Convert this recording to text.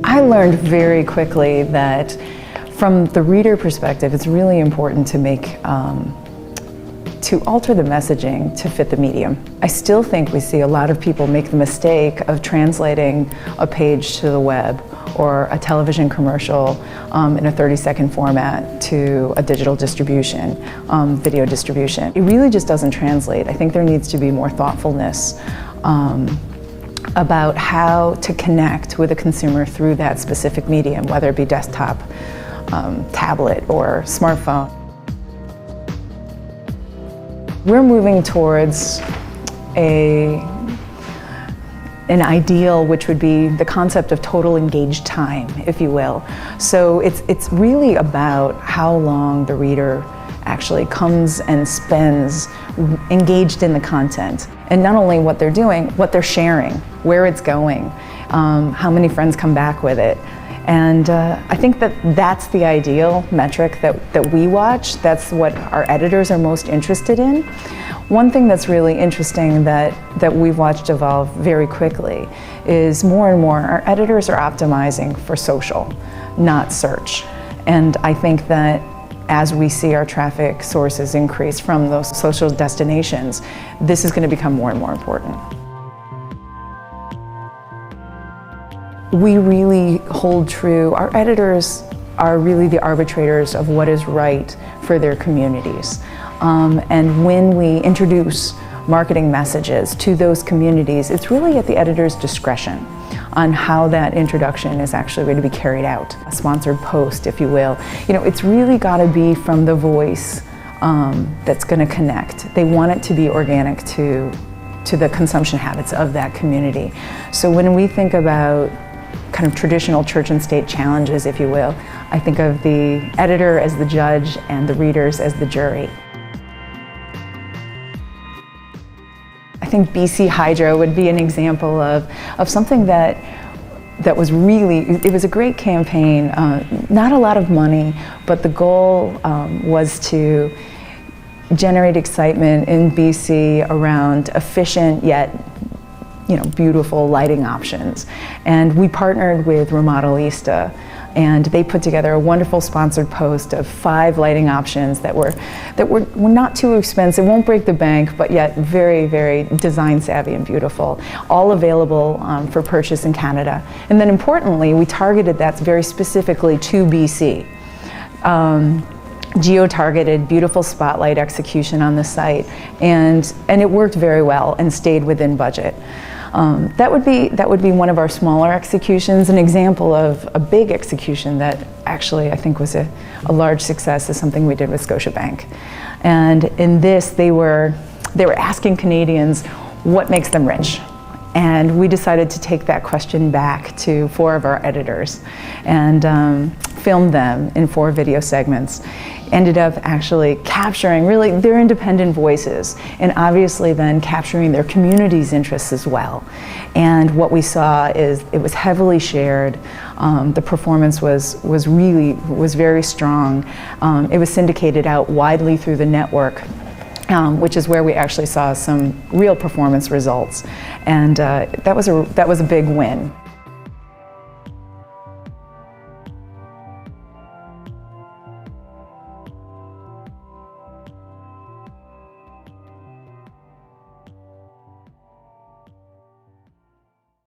I learned very quickly that from the reader perspective, it's really important to to alter the messaging to fit the medium. I still think we see a lot of people make the mistake of translating a page to the web or a television commercial in a 30-second format to a digital distribution, video distribution. It really just doesn't translate. I think there needs to be more thoughtfulness about how to connect with a consumer through that specific medium, whether it be desktop, tablet, or smartphone. We're moving towards an ideal, which would be the concept of total engaged time, if you will. So it's really about how long the reader actually comes and spends engaged in the content. And not only what they're doing, what they're sharing, where it's going, how many friends come back with it. And I think that that's the ideal metric that we watch. That's what our editors are most interested in. One thing that's really interesting that we've watched evolve very quickly is more and more our editors are optimizing for social, not search. And I think that as we see our traffic sources increase from those social destinations, this is going to become more and more important. We really hold true. Our editors are really the arbitrators of what is right for their communities. And when we introduce marketing messages to those communities, it's really at the editor's discretion on how that introduction is actually going to be carried out. A sponsored post, if you will. You know, it's really got to be from the voice that's going to connect. They want it to be organic to the consumption habits of that community. So when we think about kind of traditional church and state challenges, if you will, I think of the editor as the judge and the readers as the jury. I think BC Hydro would be an example of something that was really, it was a great campaign, not a lot of money, but the goal was to generate excitement in BC around efficient yet beautiful lighting options. And we partnered with Remodelista, and they put together a wonderful sponsored post of 5 lighting options that were not too expensive, won't break the bank, but yet very, very design savvy and beautiful, all available for purchase in Canada. And then importantly, we targeted that very specifically to BC. Geo-targeted, beautiful spotlight execution on the site, and it worked very well and stayed within budget. That would be one of our smaller executions. An example of a big execution that actually I think was a large success is something we did with Scotiabank. And in this, they were asking Canadians what makes them rich. And we decided to take that question back to 4 of our editors and filmed them in 4 video segments. Ended up actually capturing really their independent voices, and obviously then capturing their community's interests as well. And what we saw is it was heavily shared. The performance was very strong. It was syndicated out widely through the network, which is where we actually saw some real performance results, and that was a big win.